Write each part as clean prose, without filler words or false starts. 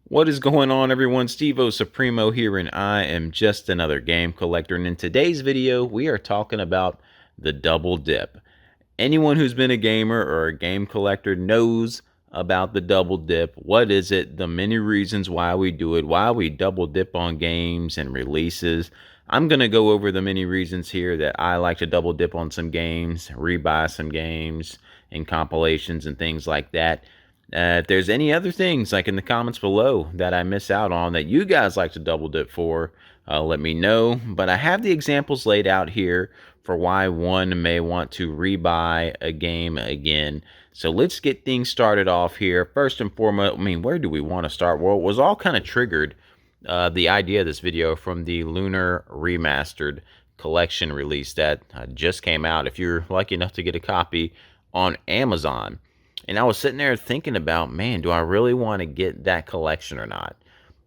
What is going on, everyone? Steve-O Supremo here, and I am just another game collector. And in today's video, we are talking about the double dip. Anyone who's been a gamer or a game collector knows about the double dip. What is it? The many reasons why we do it, why we double dip on games and releases. I'm going to go over the many reasons here that I like to double dip on some games, rebuy some games, and compilations and things like that. If there's any other things like in the comments below that I miss out on that you guys like to double dip for, let me know. But I have the examples laid out here for why one may want to rebuy a game again. So let's get things started off here. First and foremost, where do we want to start? Well, it was all kind of triggered, the idea of this video, from the Lunar Remastered collection release that just came out. If you're lucky enough to get a copy on Amazon. And I was sitting there thinking about, man, do I really want to get that collection or not?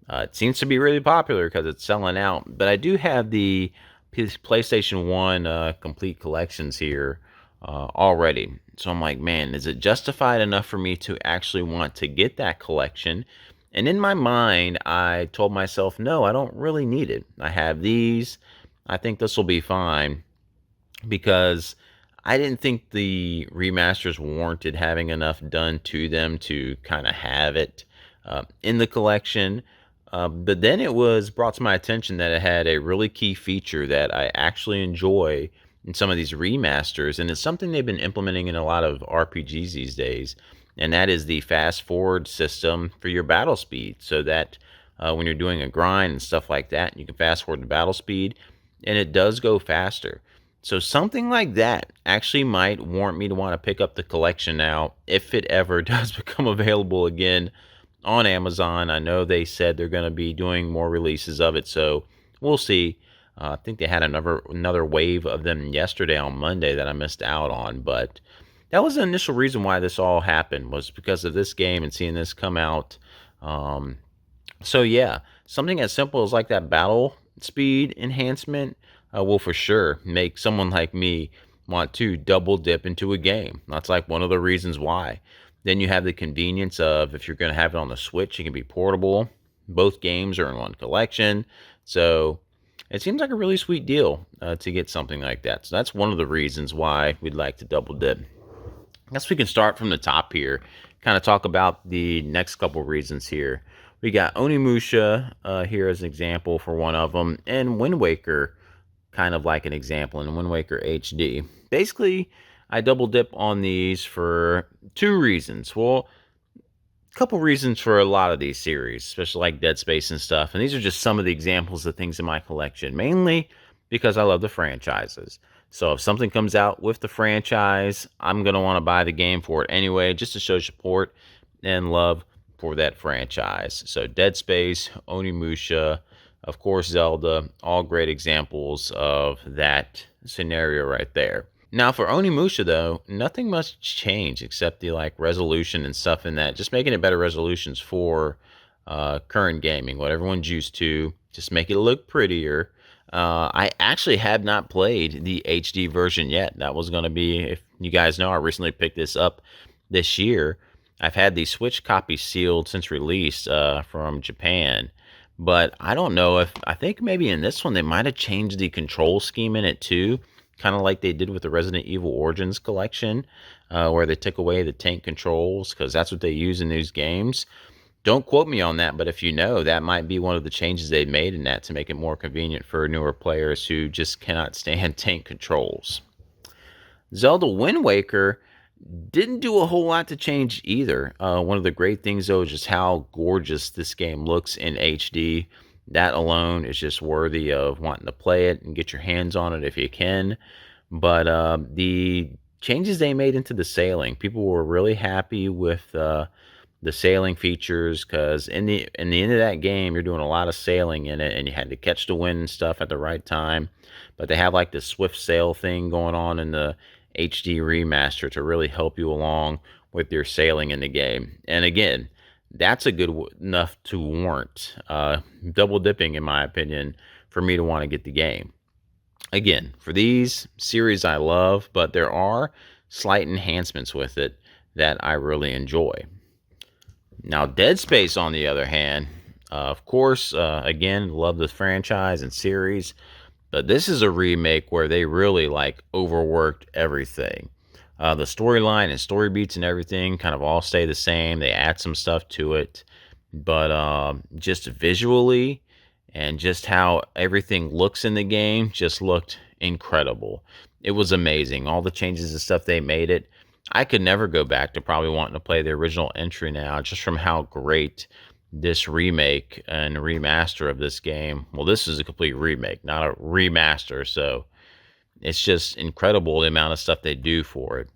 It seems to be really popular because it's selling out. But I do have the PlayStation 1 complete collections here already. So I'm like, man, is it justified enough for me to actually want to get that collection? And in my mind, I told myself, no, I don't really need it. I have these. I think this will be fine because I didn't think the remasters warranted having enough done to them to kind of have it in the collection. But then it was brought to my attention that it had a really key feature that I actually enjoy in some of these remasters, and it's something they've been implementing in a lot of RPGs these days, and that is the fast forward system for your battle speed, so that when you're doing a grind and stuff like that, you can fast forward the battle speed, and it does go faster. So something like that actually might warrant me to want to pick up the collection now if it ever does become available again on Amazon. I know they said they're going to be doing more releases of it, so we'll see. I think they had another wave of them yesterday on Monday that I missed out on, but that was the initial reason why this all happened, was because of this game and seeing this come out. So yeah, something as simple as like that battle speed enhancement will for sure make someone like me want to double dip into a game. That's like one of the reasons why. Then you have the convenience of, if you're going to have it on the Switch, it can be portable. Both games are in one collection. So it seems like a really sweet deal to get something like that. So that's one of the reasons why we'd like to double dip. I guess we can start from the top here, kind of talk about the next couple reasons here. We got Onimusha here as an example for one of them, and Wind Waker kind of like an example in Wind Waker HD. Basically, I double dip on these for two reasons. Well, a couple reasons for a lot of these series, especially like Dead Space and stuff. And these are just some of the examples of things in my collection, mainly because I love the franchises. So if something comes out with the franchise, I'm going to want to buy the game for it anyway, just to show support and love for that franchise. So Dead Space, Onimusha, of course, Zelda, all great examples of that scenario right there. Now for Onimusha though, nothing much changed except the like resolution and stuff in that, just making it better resolutions for current gaming, what everyone's used to, just make it look prettier. I actually have not played the HD version yet. That was going to be, if you guys know, I recently picked this up this year. I've had the Switch copy sealed since release from Japan, but I don't know if, I think maybe in this one they might have changed the control scheme in it too, kind of like they did with the Resident Evil Origins collection, where they took away the tank controls, because that's what they use in these games. Don't quote me on that, but if you know, that might be one of the changes they made in that to make it more convenient for newer players who just cannot stand tank controls. Zelda Wind Waker didn't do a whole lot to change either. One of the great things, though, is just how gorgeous this game looks in HD. That alone is just worthy of wanting to play it and get your hands on it if you can. But the changes they made into the sailing, people were really happy with the sailing features, because in the end of that game, you're doing a lot of sailing in it, and you had to catch the wind and stuff at the right time. But they have like this swift sail thing going on in the HD remaster to really help you along with your sailing in the game. And again, that's a good enough to warrant double dipping, in my opinion, for me to want to get the game. Again, for these series I love, but there are slight enhancements with it that I really enjoy. Now, Dead Space, on the other hand, of course, again, love the franchise and series, but this is a remake where they really like overworked everything. The storyline and story beats and everything kind of all stay the same. They add some stuff to it, but just visually and just how everything looks in the game just looked incredible. It was amazing. All the changes and stuff they made it. I could never go back to probably wanting to play the original entry now, just from how great this remake and remaster of this game. Well, this is a complete remake, not a remaster. So it's just incredible the amount of stuff they do for it.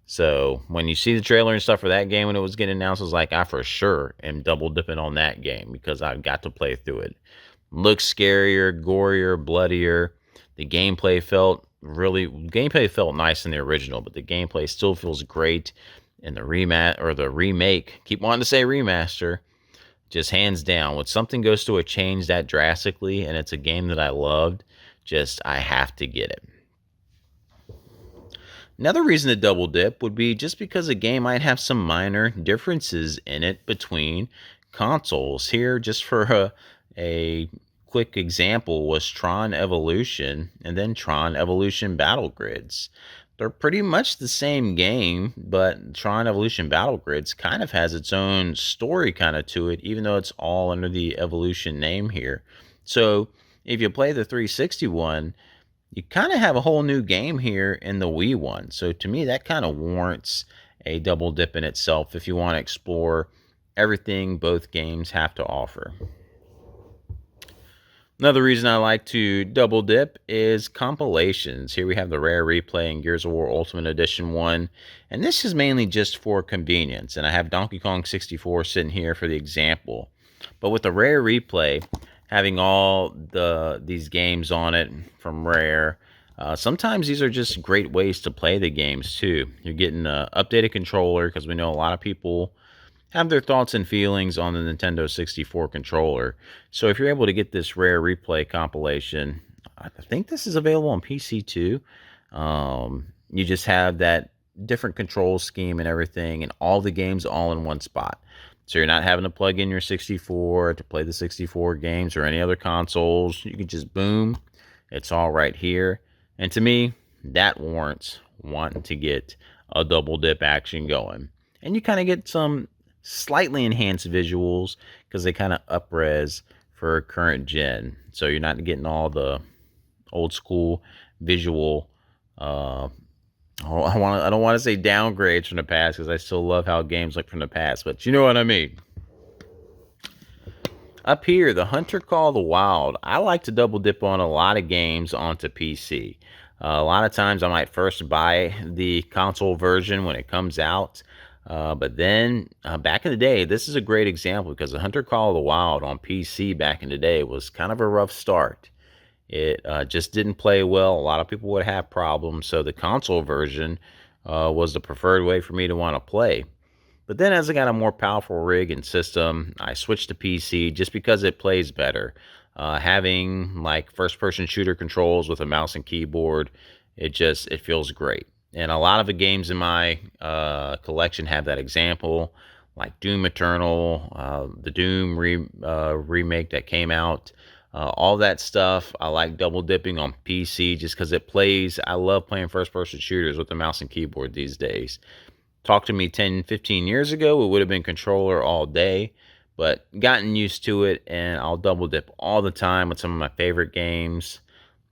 So when you see the trailer and stuff for that game when it was getting announced, I was like, I for sure am double dipping on that game because I got to play through it. Looks scarier, gorier, bloodier. The gameplay felt nice in the original, but the gameplay still feels great in the remake. Keep wanting to say remaster. Just hands down, when something goes through a change that drastically and it's a game that I loved, I have to get it. Another reason to double dip would be just because a game might have some minor differences in it between consoles. Here, just for a quick example, was Tron Evolution and then Tron Evolution Battle Grids. They're pretty much the same game, but Tron Evolution Battle Grids kind of has its own story kind of to it, even though it's all under the Evolution name here. So if you play the 360 one, you kind of have a whole new game here in the Wii one. So to me, that kind of warrants a double dip in itself if you want to explore everything both games have to offer. Another reason I like to double dip is compilations. Here we have the Rare Replay and Gears of War Ultimate Edition 1. And this is mainly just for convenience. And I have Donkey Kong 64 sitting here for the example. But with the Rare Replay, having all these games on it from Rare, sometimes these are just great ways to play the games too. You're getting an updated controller because we know a lot of people have their thoughts and feelings on the Nintendo 64 controller. So if you're able to get this Rare Replay compilation, I think this is available on PC too. You just have that different control scheme and everything, and all the games all in one spot. So you're not having to plug in your 64 to play the 64 games or any other consoles. You can just boom, it's all right here. And to me, that warrants wanting to get a double dip action going. And you kind of get some slightly enhanced visuals because they kind of up-res for current gen. So you're not getting all the old school visual I don't want to say downgrades from the past because I still love how games look from the past, but you know what I mean. Up here, the Hunter Call the Wild. I like to double dip on a lot of games onto PC. A lot of times I might first buy the console version when it comes out. But then back in the day, this is a great example because the Hunter Call of the Wild on PC back in the day was kind of a rough start. It just didn't play well. A lot of people would have problems. So the console version was the preferred way for me to want to play. But then as I got a more powerful rig and system, I switched to PC just because it plays better. Having like first-person shooter controls with a mouse and keyboard, it feels great. And a lot of the games in my collection have that example, like Doom Eternal, the Doom remake that came out. All that stuff, I like double dipping on PC just because it plays. I love playing first-person shooters with the mouse and keyboard these days. Talk to me 10, 15 years ago, it would have been controller all day, but gotten used to it, and I'll double dip all the time with some of my favorite games.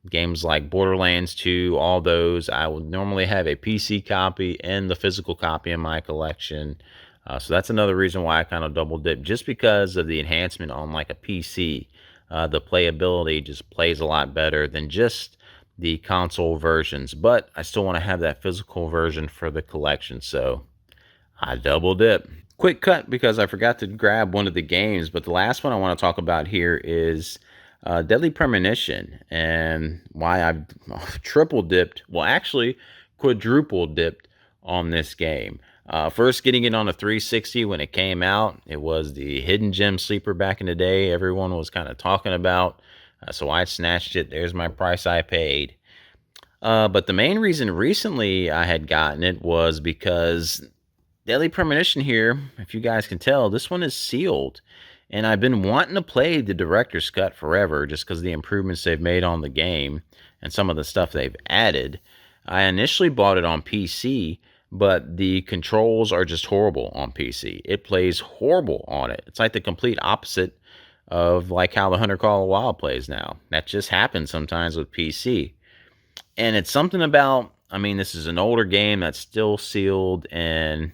Games like Borderlands 2, all those. I would normally have a PC copy and the physical copy in my collection. So that's another reason why I kind of double dip, just because of the enhancement on like a PC. The playability just plays a lot better than just the console versions, but I still want to have that physical version for the collection, so I double dip. Quick cut because I forgot to grab one of the games, but the last one I want to talk about here is Deadly Premonition, and why I've triple dipped, well actually quadruple dipped on this game. First getting it on a 360 when it came out, it was the hidden gem sleeper back in the day everyone was kind of talking about. So I snatched it. There's my price I paid. But the main reason recently I had gotten it was because Deadly Premonition here, if you guys can tell, this one is sealed. And I've been wanting to play the director's cut forever just because of the improvements they've made on the game and some of the stuff they've added. I initially bought it on PC, but the controls are just horrible on PC. It plays horrible on it. It's like the complete opposite of like how the Hunter Call of the Wild plays now. That just happens sometimes with PC. And it's something about, I mean, this is an older game that's still sealed, and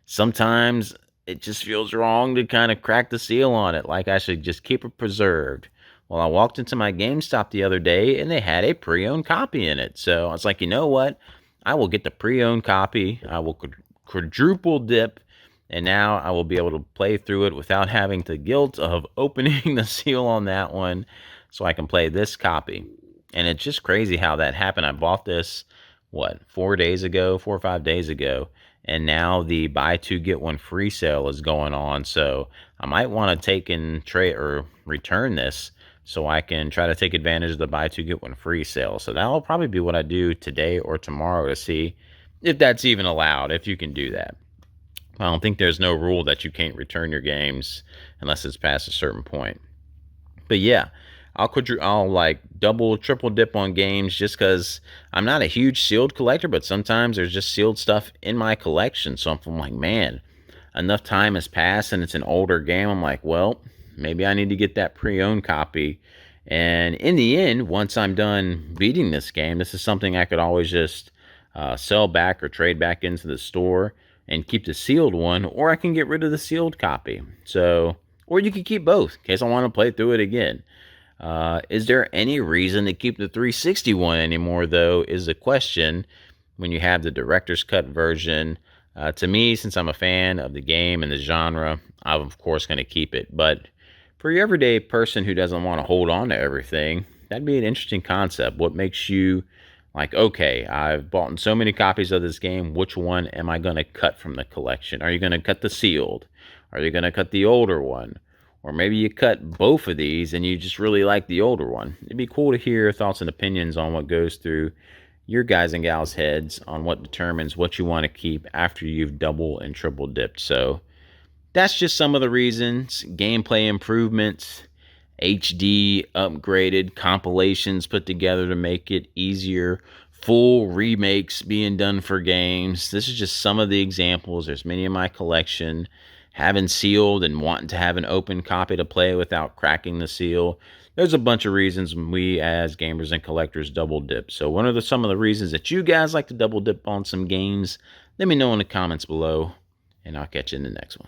sometimes it just feels wrong to kind of crack the seal on it, like I should just keep it preserved. Well, I walked into my GameStop the other day and they had a pre-owned copy in it. So I was like, you know what? I will get the pre-owned copy. I will quadruple dip, and now I will be able to play through it without having the guilt of opening the seal on that one, so I can play this copy. And it's just crazy how that happened. I bought this, what, 4 days ago, 4 or 5 days ago, and now the buy two get one free sale is going on. So I might want to take and trade or return this so I can try to take advantage of the buy two get one free sale. So that'll probably be what I do today or tomorrow to see if that's even allowed, if you can do that. I don't think there's no rule that you can't return your games unless it's past a certain point. But yeah, I'll like double, triple dip on games just because I'm not a huge sealed collector, but sometimes there's just sealed stuff in my collection. So I'm like, man, enough time has passed and it's an older game. I'm like, well, maybe I need to get that pre-owned copy. And in the end, once I'm done beating this game, this is something I could always just sell back or trade back into the store and keep the sealed one, or I can get rid of the sealed copy. So, or you can keep both in case I want to play through it again. Is there any reason to keep the 361 anymore, though, is the question when you have the director's cut version. To me, since I'm a fan of the game and the genre, I'm of course going to keep it. But for your everyday person who doesn't want to hold on to everything, that'd be an interesting concept. What makes you like, okay, I've bought so many copies of this game, which one am I going to cut from the collection? Are you going to cut the sealed? Are you going to cut the older one? Or maybe you cut both of these and you just really like the older one. It'd be cool to hear your thoughts and opinions on what goes through your guys and gals' heads on what determines what you want to keep after you've double and triple dipped. So that's just some of the reasons. Gameplay improvements, HD upgraded, compilations put together to make it easier, full remakes being done for games. This is just some of the examples. There's many in my collection. Having sealed and wanting to have an open copy to play without cracking the seal. There's a bunch of reasons we as gamers and collectors double dip. So what are some of the reasons that you guys like to double dip on some games? Let me know in the comments below, and I'll catch you in the next one.